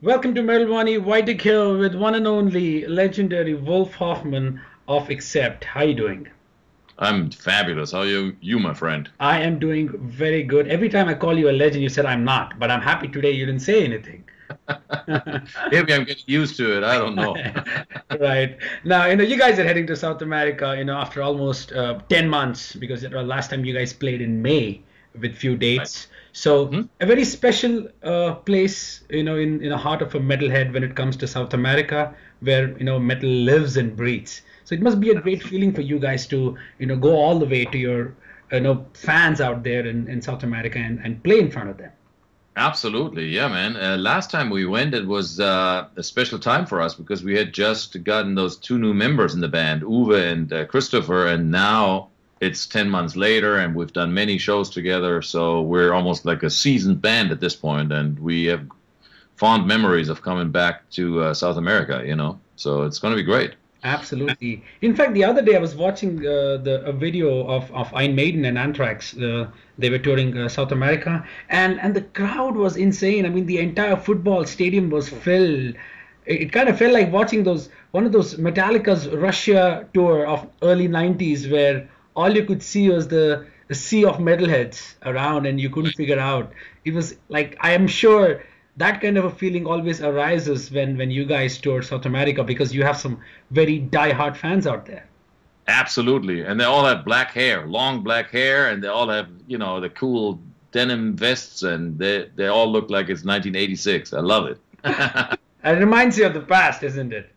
Welcome to Wani, Vitek here with one and only legendary Wolf Hoffmann of Accept. How you doing? I'm fabulous. How are you, my friend? I am doing very good. Every time I call you a legend, you said I'm not, but I'm happy today you didn't say anything. Maybe I'm getting used to it. I don't know. Right. Now, you guys are heading to South America, after almost 10 months because last time you guys played in May with few Right. dates. So Hmm? a very special place, in the heart of a metalhead when it comes to South America, where, metal lives and breathes. So it must be a great feeling for you guys to, go all the way to your, fans out there in South America and play in front of them. Absolutely. Yeah, man. Last time we went, it was a special time for us because we had just gotten those two new members in the band, Uwe and Christopher, and now it's 10 months later and we've done many shows together. So we're almost like a seasoned band at this point, and we have fond memories of coming back to South America. So it's going to be great. Absolutely. In fact, the other day I was watching a video of Iron Maiden and Anthrax. They were touring South America, and the crowd was insane. I mean, the entire football stadium was filled. It kind of felt like watching those one of those Metallica's Russia tour of early '90s, where all you could see was the sea of metalheads around, and you couldn't figure out. It was like I am sure that kind of a feeling always arises when you guys tour South America because you have some very die-hard fans out there. Absolutely. And they all have black hair, long black hair, and they all have, the cool denim vests, and they all look like it's 1986. I love it. It reminds you of the past, isn't it?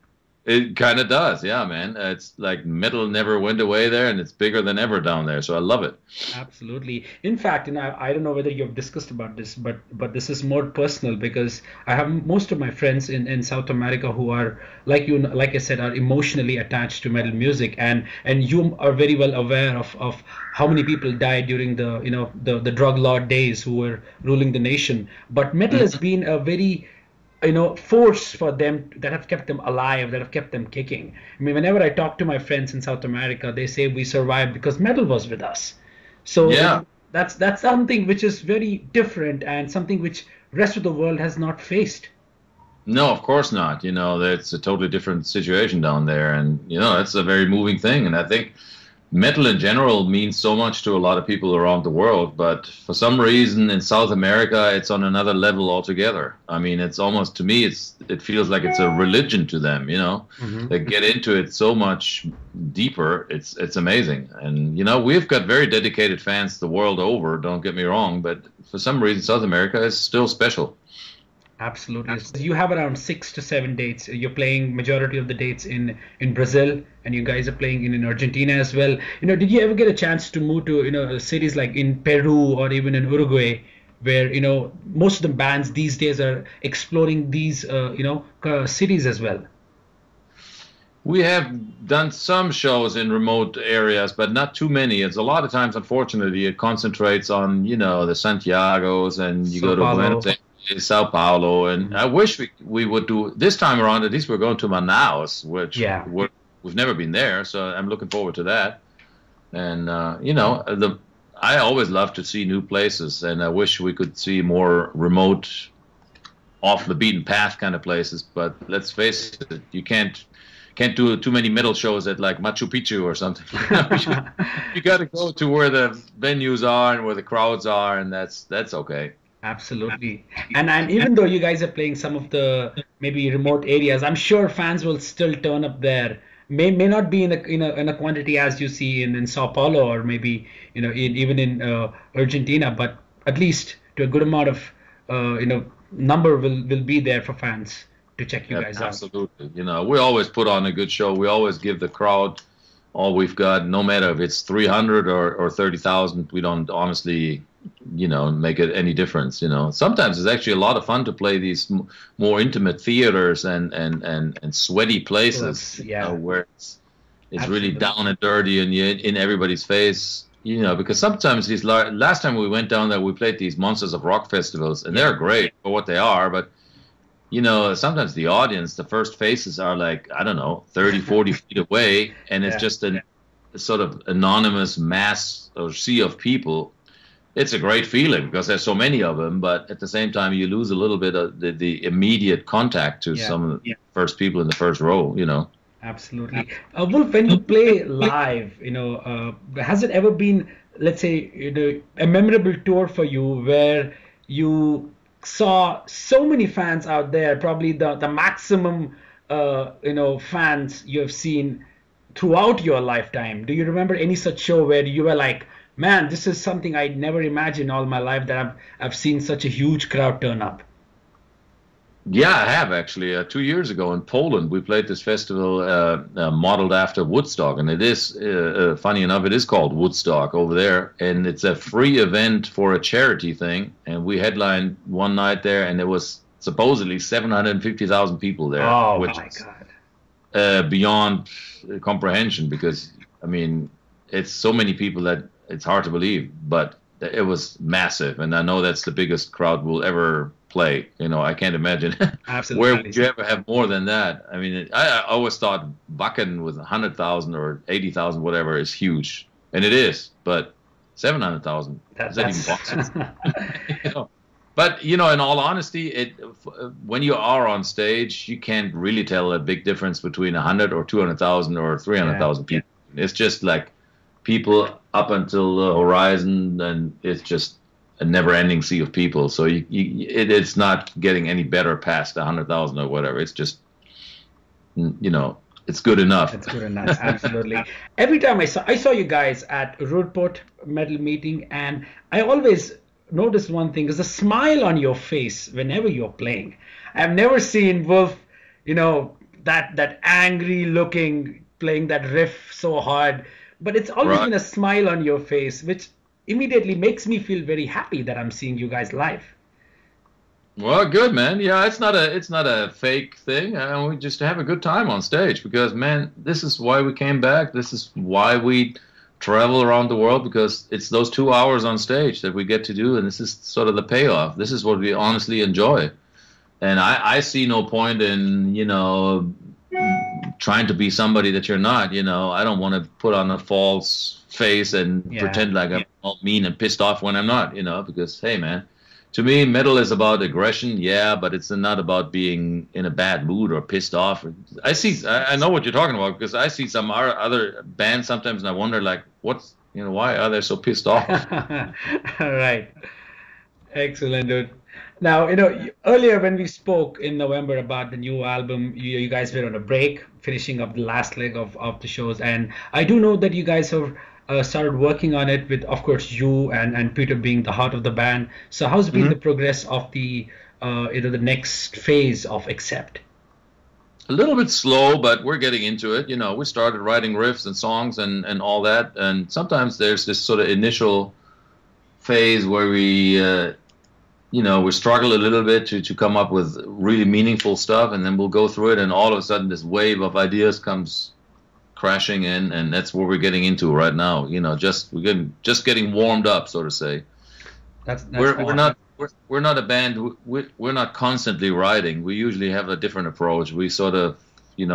It kind of does. Yeah, man. It's like metal never went away there, and it's bigger than ever down there. So I love it. Absolutely. In fact, I don't know whether you've discussed about this, but this is more personal because I have most of my friends in South America who are like I said, are emotionally attached to metal music, and you are very well aware of how many people died during the drug lord days who were ruling the nation. But metal has Mhm. been a very force for them that have kept them alive, that have kept them kicking. I mean, whenever I talk to my friends in South America, they say we survived because metal was with us. So Yeah. that's something which is very different and something which rest of the world has not faced. No, of course not. That's a totally different situation down there, and that's a very moving thing. And I think metal in general means so much to a lot of people around the world, but for some reason in South America, it's on another level altogether. I mean, it's almost to me, it feels like it's a religion to them. Hmm. They get into it so much deeper. It's amazing, and we've got very dedicated fans the world over. Don't get me wrong, but for some reason, South America is still special. Absolutely. So you have around 6 to 7 dates. You're playing majority of the dates in Brazil, and you guys are playing in Argentina as well. Did you ever get a chance to move to cities like in Peru or even in Uruguay, where most of the bands these days are exploring these cities as well? We have done some shows in remote areas, but not too many. It's a lot of times, unfortunately, it concentrates on, the Santiagos, and you Sao go to Buenos Paulo. Aires, Sao Paulo. And Mhm. I wish we would do this time around. At least we're going to Manaus, which Yeah. we've never been there. So I'm looking forward to that. And, I always love to see new places, and I wish we could see more remote, off the beaten path kind of places. But let's face it, you can't do too many metal shows at like Machu Picchu or something. You got to go to where the venues are and where the crowds are, and that's okay. Absolutely. And even though you guys are playing some of the maybe remote areas, I'm sure fans will still turn up there. May not be in a quantity as you see in Sao Paulo or maybe even in Argentina, but at least to a good amount of number will be there for fans to check you Yeah, guys out. absolutely. We always put on a good show. We always give the crowd all we've got, no matter if it's 300 or 30,000. We don't honestly, make it any difference. Sometimes it's actually a lot of fun to play these more intimate theaters and sweaty places, Plus, yeah, where it's really absolutely. down and dirty and you're in everybody's face. Because sometimes last time we went down there, we played these Monsters of Rock festivals, and Yeah, they're great for what they are, but sometimes the audience, the first faces are like, I don't know, 30, 40 feet away, and it's yeah, just a sort of anonymous mass or sea of people. it's a great feeling because there's so many of them, but at the same time you lose a little bit of the immediate contact to some of the first people in the first row, you know. Absolutely. Wolf, when you play live, has it ever been, let's say, a memorable tour for you where you saw so many fans out there, probably the maximum, fans you have seen throughout your lifetime? Do you remember any such show where you were like, man, this is something I'd never imagined all my life that I've seen such a huge crowd turn up? Yeah, I have actually. 2 years ago in Poland, we played this festival modeled after Woodstock, and it is, funny enough, it is called Woodstock over there, and it's a free event for a charity thing, and we headlined one night there, and there was supposedly 750,000 people there, which my God. Beyond comprehension, because, I mean, it's so many people that it's hard to believe, but it was massive, and I know that's the biggest crowd we'll ever play. I can't imagine where would you ever have more than that. I mean, I always thought Wacken with 100,000 or 80,000, whatever, is huge, and it is. But 700,000, is that even possible? But in all honesty, when you are on stage, you can't really tell a big difference between 100 or 200,000 or 300,000 people. It's just like people up until the horizon, and it's just a never-ending sea of people. So it's not getting any better past 100,000 or whatever. It's just, it's good enough. It's good enough, absolutely. Every time I saw you guys at Roodport Metal Meeting, and I always noticed one thing, is a smile on your face whenever you're playing. I've never seen Wolf, that angry looking, playing that riff so hard, but it's always been a smile on your face, which immediately makes me feel very happy that I'm seeing you guys live. Well, good, man. Yeah, it's not a fake thing. We just have a good time on stage because, man, this is why we came back. This is why we travel around the world, because it's those 2 hours on stage that we get to do, and this is sort of the payoff. This is what we honestly enjoy. And I see no point in, trying to be somebody that you're not. I don't want to put on a false face and pretend like I'm all mean and pissed off when I'm not, because, hey, man, to me, metal is about aggression, but it's not about being in a bad mood or pissed off. I know what you're talking about, because I see some other bands sometimes, and I wonder, like, why are they so pissed off? Right. Excellent, dude. Now, earlier when we spoke in November about the new album, you guys were on a break, finishing up the last leg of the shows. And I do know that you guys have started working on it with, of course, you and Peter being the heart of the band. So how's been the progress of the next phase of Accept? A little bit slow, but we're getting into it. We started writing riffs and songs and all that. And sometimes there's this sort of initial phase where we struggle a little bit to come up with really meaningful stuff, and then we'll go through it, and all of a sudden this wave of ideas comes crashing in, and that's what we're getting into right now. Just getting warmed up, so to say. That's we're not a band. We're not constantly writing. We usually have a different approach. We sort of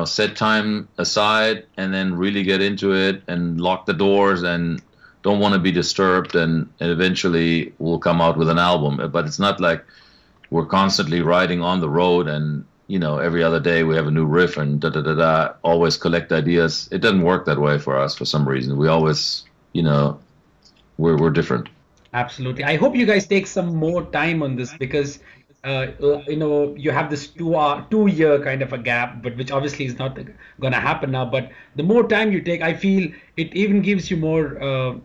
set time aside and then really get into it and lock the doors and don't want to be disturbed, and eventually we'll come out with an album. But it's not like we're constantly writing on the road and, every other day we have a new riff and da-da-da-da, always collect ideas. It doesn't work that way for us for some reason. We always, we're different. Absolutely. I hope you guys take some more time on this, because you have this 2 year kind of a gap, but which obviously is not going to happen now. But the more time you take, I feel it even gives you more,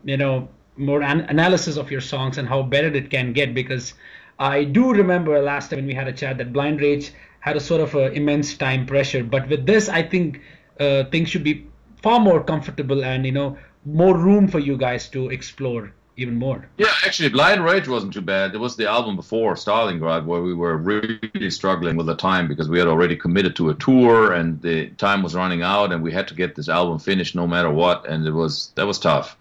more analysis of your songs and how better it can get. Because I do remember last time when we had a chat that Blind Rage had a sort of immense time pressure. But with this, I think things should be far more comfortable and, more room for you guys to explore even more. Yeah, actually, Blind Rage wasn't too bad. It was the album before, Stalingrad, where we were really struggling with the time because we had already committed to a tour and the time was running out and we had to get this album finished no matter what, and that was tough.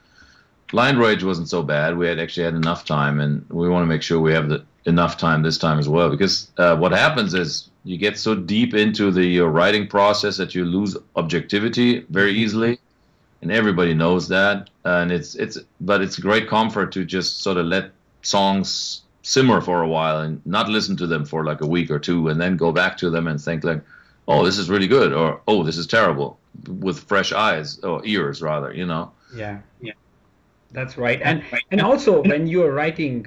Blind Rage wasn't so bad. We had actually had enough time, and we want to make sure we have enough time this time as well, because what happens is you get so deep into the writing process that you lose objectivity very easily. And everybody knows that, and but it's a great comfort to just sort of let songs simmer for a while and not listen to them for like a week or two, and then go back to them and think like, oh, this is really good, or oh, this is terrible, with fresh eyes or ears rather, you know. Yeah, yeah, that's right. And also when you're writing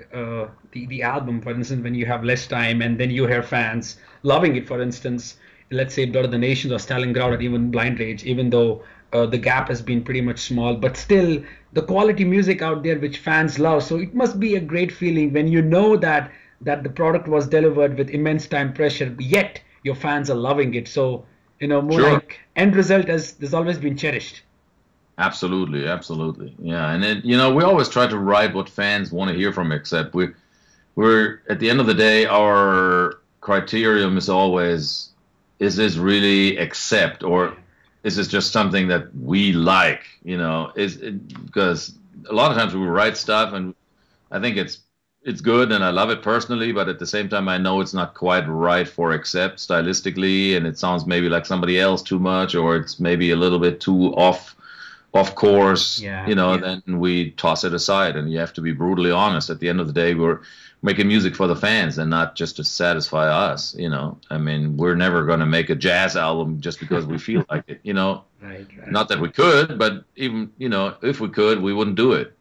the album, for instance, when you have less time and then you hear fans loving it, for instance, let's say Blood of the Nations or Stalingrad or even Blind Rage, even though the gap has been pretty much small, but still the quality music out there which fans love. So it must be a great feeling when you know that the product was delivered with immense time pressure, yet your fans are loving it. So, you know, more Sure. like end result has always been cherished. Absolutely, absolutely, yeah. And it, you know, we always try to write what fans want to hear from, except we're at the end of the day, our criterion is always, is this really accept, or is this just something that we like? You know, because a lot of times we write stuff and I think it's good and I love it personally, but at the same time I know it's not quite right for accept stylistically, and it sounds maybe like somebody else too much, or it's maybe a little bit too off course, Yeah, you know, yeah. then we toss it aside. And you have to be brutally honest. At the end of the day, we're making music for the fans and not just to satisfy us, you know. I mean, we're never going to make a jazz album just because we feel like it, you know. Right, right. Not that we could, but even, you know, if we could, we wouldn't do it.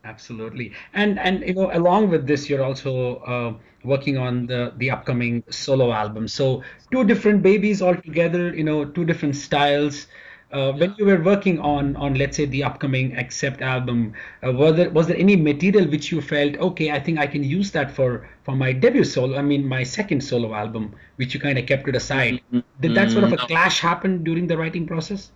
Absolutely. And you know, along with this, you're also working on the upcoming solo album. So two different babies altogether, you know, two different styles. When you were working on let's say the upcoming Accept album, was there any material which you felt, okay, I think I can use that for my debut solo, I mean my second solo album, which you kind of kept it aside? Did that sort of a No, clash happen during the writing process?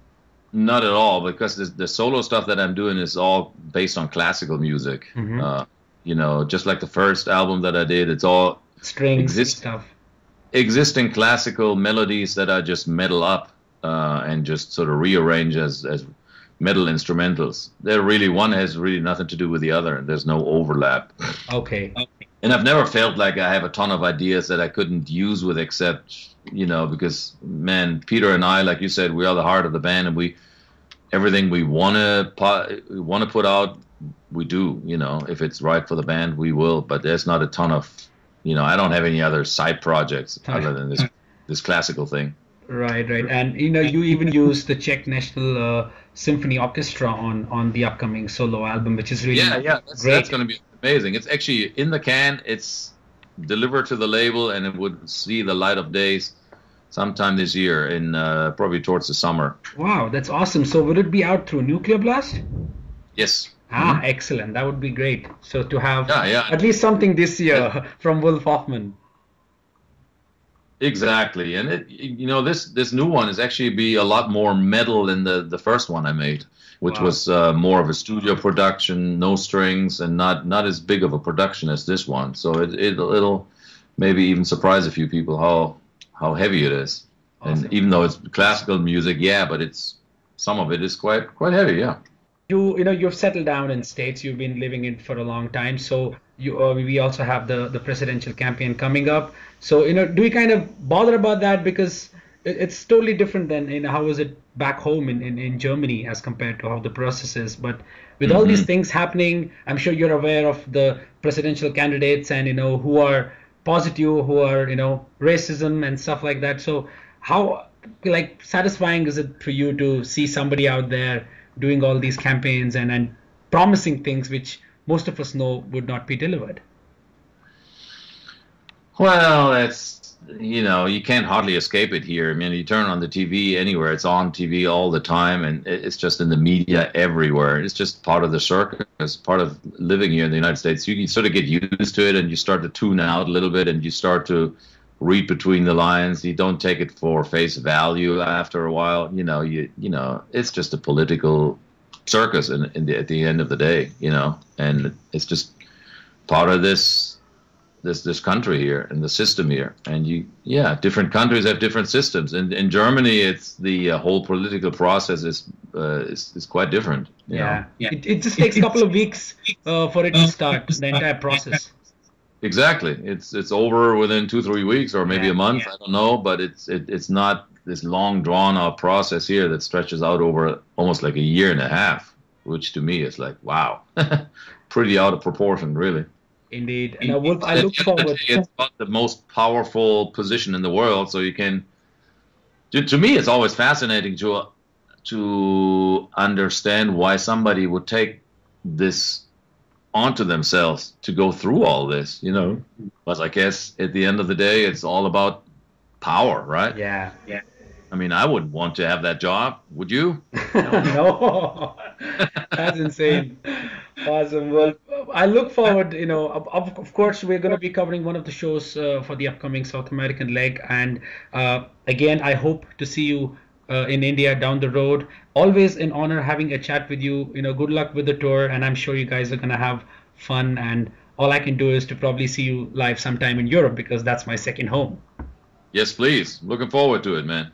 not at all, because the solo stuff that I'm doing is all based on classical music. Hmm. You know, just like the first album that I did, it's all Strings and exist stuff. existing classical melodies that I just metal up and just sort of rearrange as metal instrumentals. They're really, one has really nothing to do with the other, and there's no overlap. Okay. And I've never felt like I have a ton of ideas that I couldn't use with, except, you know, because, man, Peter and I, like you said, we are the heart of the band, and everything we want to put out, we do. You know, if it's right for the band, we will. But there's not a ton of, you know, I don't have any other side projects other than this classical thing. Right, right. And you know, you even use the Czech National Symphony Orchestra on the upcoming solo album, which is really Yeah, that's great. going to be amazing. It's actually in the can. It's delivered to the label, and it would see the light of days sometime this year, in probably towards the summer. Wow, that's awesome. So would it be out through Nuclear Blast? Yes. Ah, excellent. That would be great. So to have Yeah. at least something this year from Wolf Hoffmann. Exactly, and you know, this new one is actually be a lot more metal than the first one I made, which Wow. was more of a studio production, no strings, and not as big of a production as this one. So it'll maybe even surprise a few people how heavy it is. Awesome. And even though it's classical music, yeah, but some of it is quite heavy, yeah. You know, you've settled down in States. You've been living in for a long time. So we also have the presidential campaign coming up. So, you know, do you kind of bother about that? Because it's totally different than, you know, how was it back home in Germany as compared to how the process is. But with all these things happening, I'm sure you're aware of the presidential candidates and, you know, who are positive, who are, you know, racism and stuff like that. So how, like, satisfying is it for you to see somebody out there doing all these campaigns and promising things which most of us know would not be delivered? Well, that's, you know, you can't hardly escape it here. I mean, you turn on the TV anywhere, it's on TV all the time, and it's just in the media everywhere. It's just part of the circus, part of living here in the United States. You sort of get used to it, and you start to tune out a little bit, and you start to read between the lines. You don't take it for face value after a while. You know, it's just a political circus at the end of the day, you know, and it's just part of this country here and the system here. And different countries have different systems. And in Germany, it's the whole political process is quite different. You know? It just takes a couple of weeks for it to start the entire process. Exactly. It's over within 2-3 weeks, or maybe a month. I don't know, but it's not this long drawn out process here that stretches out over almost like a year and a half, which to me is like, wow, pretty out of proportion, really. Indeed. And Wolf, I look At the end of the forward. day, it's about the most powerful position in the world. So you can, to me, it's always fascinating to understand why somebody would take this onto themselves to go through all this, you know. But I guess at the end of the day, it's all about power, right? Yeah, yeah. I mean, I wouldn't want to have that job. Would you? No, that's insane. Awesome. Well, I look forward, of course, we're going to be covering one of the shows for the upcoming South American leg. And again, I hope to see you in India down the road. Always an honor having a chat with you. Good luck with the tour. And I'm sure you guys are going to have fun. And all I can do is to probably see you live sometime in Europe because that's my second home. Yes, please. Looking forward to it, man.